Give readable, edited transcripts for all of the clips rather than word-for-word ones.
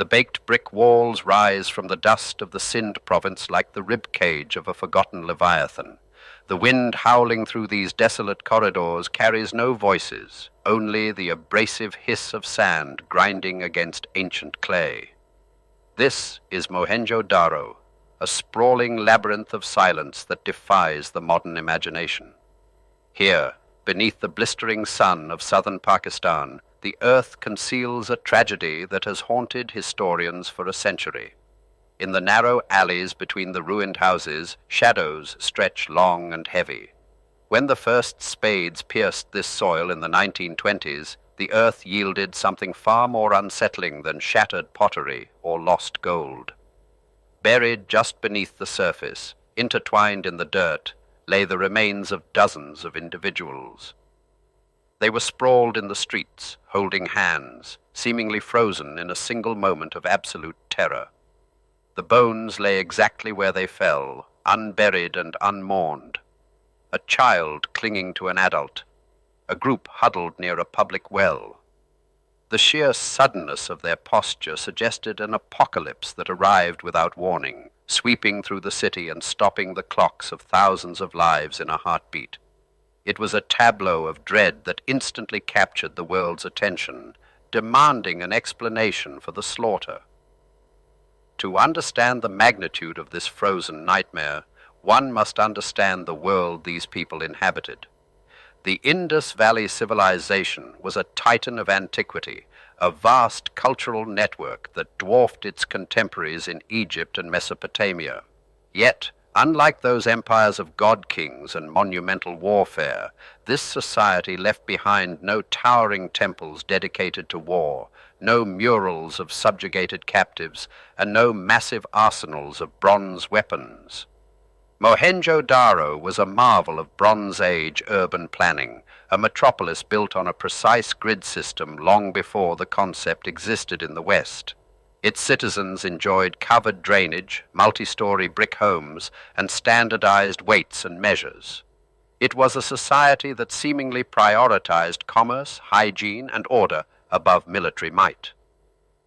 The baked brick walls rise from the dust of the Sindh province like the rib cage of a forgotten leviathan. The wind howling through these desolate corridors carries no voices, only the abrasive hiss of sand grinding against ancient clay. This is Mohenjo-Daro, a sprawling labyrinth of silence that defies the modern imagination. Here, beneath the blistering sun of southern Pakistan, the earth conceals a tragedy that has haunted historians for a century. In the narrow alleys between the ruined houses, shadows stretch long and heavy. When the first spades pierced this soil in the 1920s, the earth yielded something far more unsettling than shattered pottery or lost gold. Buried just beneath the surface, intertwined in the dirt, lay the remains of dozens of individuals. They were sprawled in the streets, holding hands, seemingly frozen in a single moment of absolute terror. The bones lay exactly where they fell, unburied and unmourned. A child clinging to an adult, a group huddled near a public well. The sheer suddenness of their posture suggested an apocalypse that arrived without warning, sweeping through the city and stopping the clocks of thousands of lives in a heartbeat. It was a tableau of dread that instantly captured the world's attention, demanding an explanation for the slaughter. To understand the magnitude of this frozen nightmare, one must understand the world these people inhabited. The Indus Valley civilization was a titan of antiquity, a vast cultural network that dwarfed its contemporaries in Egypt and Mesopotamia. Yet, unlike those empires of god-kings and monumental warfare, this society left behind no towering temples dedicated to war, no murals of subjugated captives, and no massive arsenals of bronze weapons. Mohenjo-Daro was a marvel of Bronze Age urban planning, a metropolis built on a precise grid system long before the concept existed in the West. Its citizens enjoyed covered drainage, multi-story brick homes, and standardized weights and measures. It was a society that seemingly prioritized commerce, hygiene, and order above military might.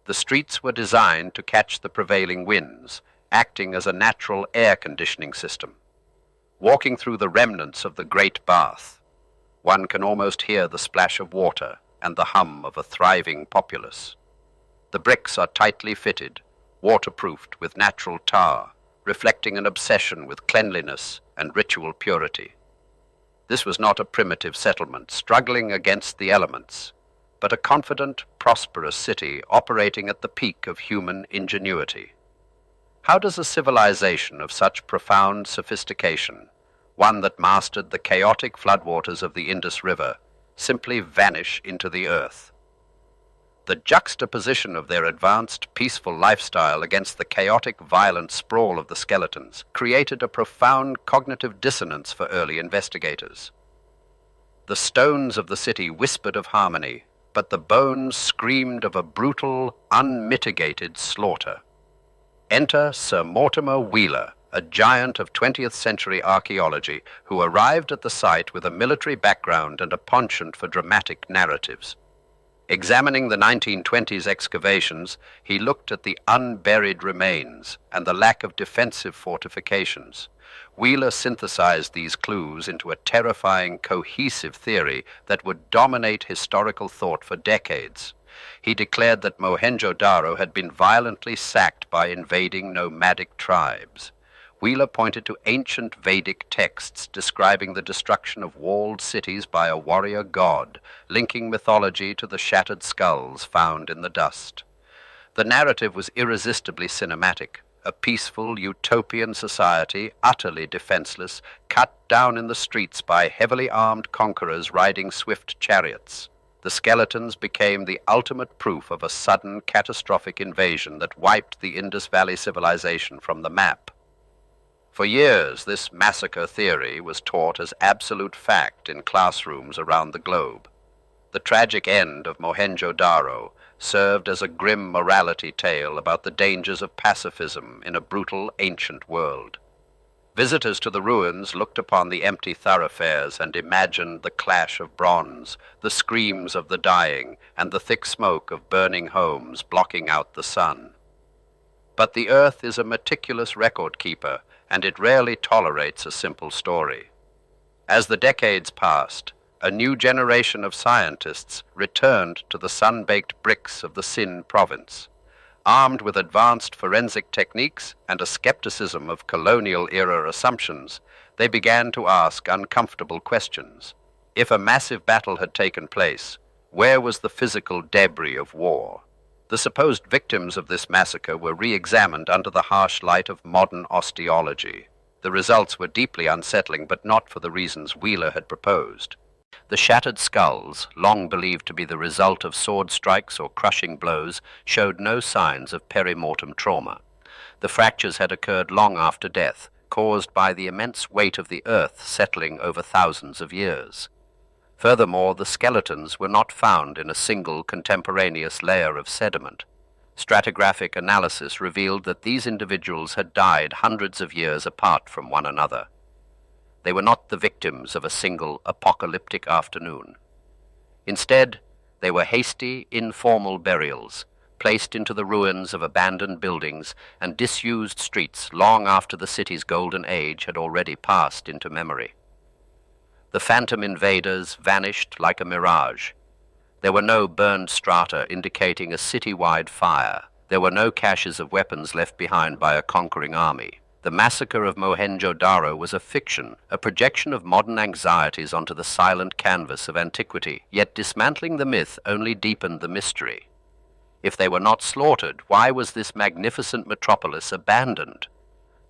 The streets were designed to catch the prevailing winds, acting as a natural air conditioning system. Walking through the remnants of the Great Bath, one can almost hear the splash of water and the hum of a thriving populace. The bricks are tightly fitted, waterproofed with natural tar, reflecting an obsession with cleanliness and ritual purity. This was not a primitive settlement struggling against the elements, but a confident, prosperous city operating at the peak of human ingenuity. How does a civilization of such profound sophistication, one that mastered the chaotic floodwaters of the Indus River, simply vanish into the earth? The juxtaposition of their advanced, peaceful lifestyle against the chaotic, violent sprawl of the skeletons created a profound cognitive dissonance for early investigators. The stones of the city whispered of harmony, but the bones screamed of a brutal, unmitigated slaughter. Enter Sir Mortimer Wheeler, a giant of 20th century archaeology who arrived at the site with a military background and a penchant for dramatic narratives. Examining the 1920s excavations, he looked at the unburied remains and the lack of defensive fortifications. Wheeler synthesized these clues into a terrifying, cohesive theory that would dominate historical thought for decades. He declared that Mohenjo-Daro had been violently sacked by invading nomadic tribes. Wheeler pointed to ancient Vedic texts describing the destruction of walled cities by a warrior god, linking mythology to the shattered skulls found in the dust. The narrative was irresistibly cinematic. A peaceful, utopian society, utterly defenseless, cut down in the streets by heavily armed conquerors riding swift chariots. The skeletons became the ultimate proof of a sudden, catastrophic invasion that wiped the Indus Valley civilization from the map. For years, this massacre theory was taught as absolute fact in classrooms around the globe. The tragic end of Mohenjo-Daro served as a grim morality tale about the dangers of pacifism in a brutal, ancient world. Visitors to the ruins looked upon the empty thoroughfares and imagined the clash of bronze, the screams of the dying, and the thick smoke of burning homes blocking out the sun. But the earth is a meticulous record keeper, and it rarely tolerates a simple story. As the decades passed, a new generation of scientists returned to the sun-baked bricks of the Sindh province. Armed with advanced forensic techniques and a skepticism of colonial-era assumptions, they began to ask uncomfortable questions. If a massive battle had taken place, where was the physical debris of war? The supposed victims of this massacre were re-examined under the harsh light of modern osteology. The results were deeply unsettling, but not for the reasons Wheeler had proposed. The shattered skulls, long believed to be the result of sword strikes or crushing blows, showed no signs of perimortem trauma. The fractures had occurred long after death, caused by the immense weight of the earth settling over thousands of years. Furthermore, the skeletons were not found in a single contemporaneous layer of sediment. Stratigraphic analysis revealed that these individuals had died hundreds of years apart from one another. They were not the victims of a single apocalyptic afternoon. Instead, they were hasty, informal burials, placed into the ruins of abandoned buildings and disused streets long after the city's golden age had already passed into memory. The phantom invaders vanished like a mirage. There were no burned strata indicating a city-wide fire. There were no caches of weapons left behind by a conquering army. The massacre of Mohenjo-Daro was a fiction, a projection of modern anxieties onto the silent canvas of antiquity, yet dismantling the myth only deepened the mystery. If they were not slaughtered, why was this magnificent metropolis abandoned?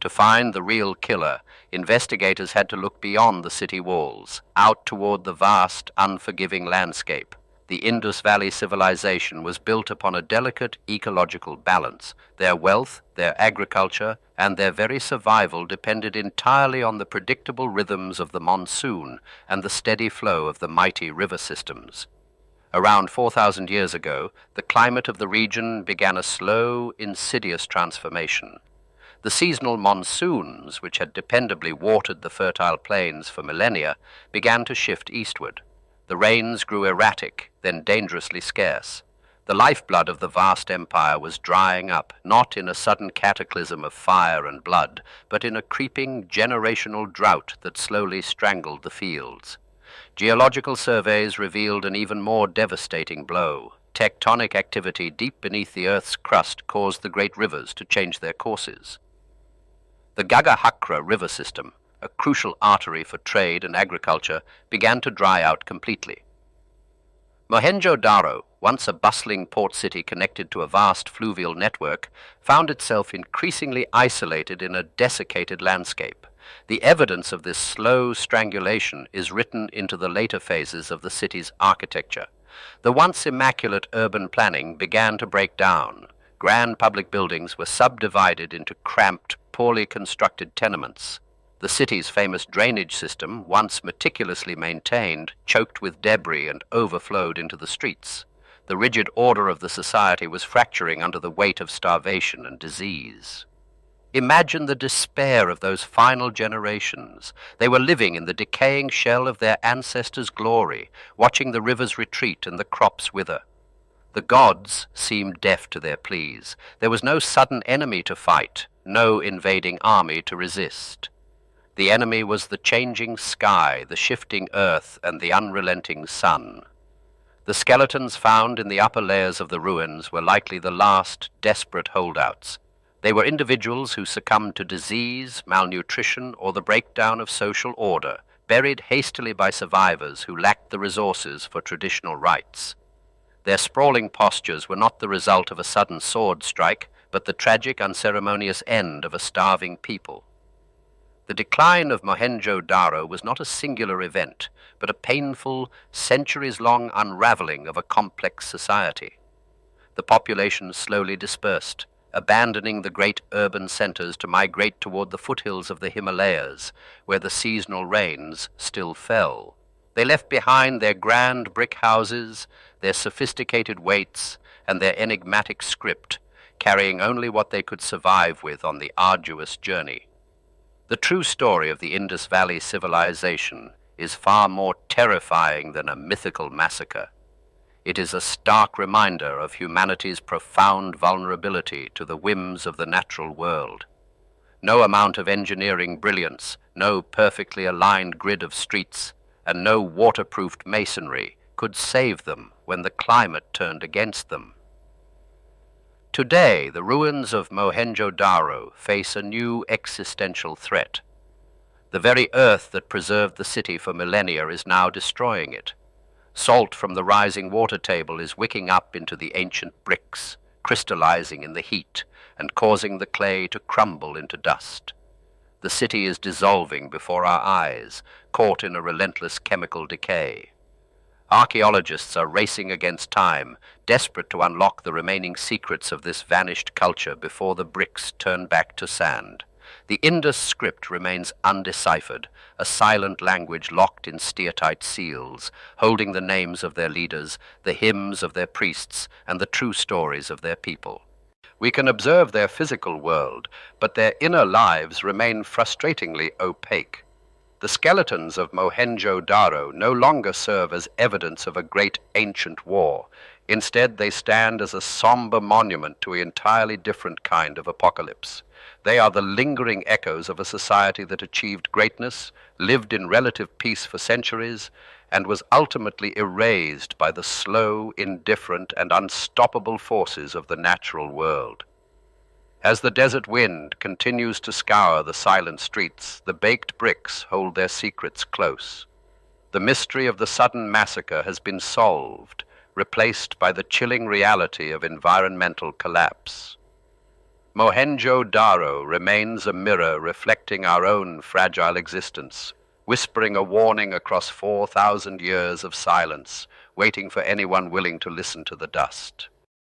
To find the real killer, investigators had to look beyond the city walls, out toward the vast, unforgiving landscape. The Indus Valley civilization was built upon a delicate ecological balance. Their wealth, their agriculture, and their very survival depended entirely on the predictable rhythms of the monsoon and the steady flow of the mighty river systems. Around 4,000 years ago, the climate of the region began a slow, insidious transformation. The seasonal monsoons, which had dependably watered the fertile plains for millennia, began to shift eastward. The rains grew erratic, then dangerously scarce. The lifeblood of the vast empire was drying up, not in a sudden cataclysm of fire and blood, but in a creeping generational drought that slowly strangled the fields. Geological surveys revealed an even more devastating blow. Tectonic activity deep beneath the Earth's crust caused the great rivers to change their courses. The Gagahakra river system, a crucial artery for trade and agriculture, began to dry out completely. Mohenjo-Daro, once a bustling port city connected to a vast fluvial network, found itself increasingly isolated in a desiccated landscape. The evidence of this slow strangulation is written into the later phases of the city's architecture. The once immaculate urban planning began to break down. Grand public buildings were subdivided into cramped, poorly constructed tenements. The city's famous drainage system, once meticulously maintained, choked with debris and overflowed into the streets. The rigid order of the society was fracturing under the weight of starvation and disease. Imagine the despair of those final generations. They were living in the decaying shell of their ancestors' glory, watching the rivers retreat and the crops wither. The gods seemed deaf to their pleas. There was no sudden enemy to fight, no invading army to resist. The enemy was the changing sky, the shifting earth, and the unrelenting sun. The skeletons found in the upper layers of the ruins were likely the last desperate holdouts. They were individuals who succumbed to disease, malnutrition, or the breakdown of social order, buried hastily by survivors who lacked the resources for traditional rites. Their sprawling postures were not the result of a sudden sword strike, but the tragic, unceremonious end of a starving people. The decline of Mohenjo-Daro was not a singular event, but a painful, centuries-long unraveling of a complex society. The population slowly dispersed, abandoning the great urban centers to migrate toward the foothills of the Himalayas, where the seasonal rains still fell. They left behind their grand brick houses, their sophisticated waits, and their enigmatic script, carrying only what they could survive with on the arduous journey. The true story of the Indus Valley civilization is far more terrifying than a mythical massacre. It is a stark reminder of humanity's profound vulnerability to the whims of the natural world. No amount of engineering brilliance, no perfectly aligned grid of streets, and no waterproofed masonry could save them when the climate turned against them. Today, the ruins of Mohenjo-Daro face a new existential threat. The very earth that preserved the city for millennia is now destroying it. Salt from the rising water table is wicking up into the ancient bricks, crystallizing in the heat and causing the clay to crumble into dust. The city is dissolving before our eyes, caught in a relentless chemical decay. Archaeologists are racing against time, desperate to unlock the remaining secrets of this vanished culture before the bricks turn back to sand. The Indus script remains undeciphered, a silent language locked in steatite seals, holding the names of their leaders, the hymns of their priests, and the true stories of their people. We can observe their physical world, but their inner lives remain frustratingly opaque. The skeletons of Mohenjo-Daro no longer serve as evidence of a great ancient war. Instead, they stand as a somber monument to an entirely different kind of apocalypse. They are the lingering echoes of a society that achieved greatness, lived in relative peace for centuries, and was ultimately erased by the slow, indifferent, and unstoppable forces of the natural world. As the desert wind continues to scour the silent streets, the baked bricks hold their secrets close. The mystery of the sudden massacre has been solved, replaced by the chilling reality of environmental collapse. Mohenjo-Daro remains a mirror reflecting our own fragile existence, whispering a warning across 4,000 years of silence, waiting for anyone willing to listen to the dust.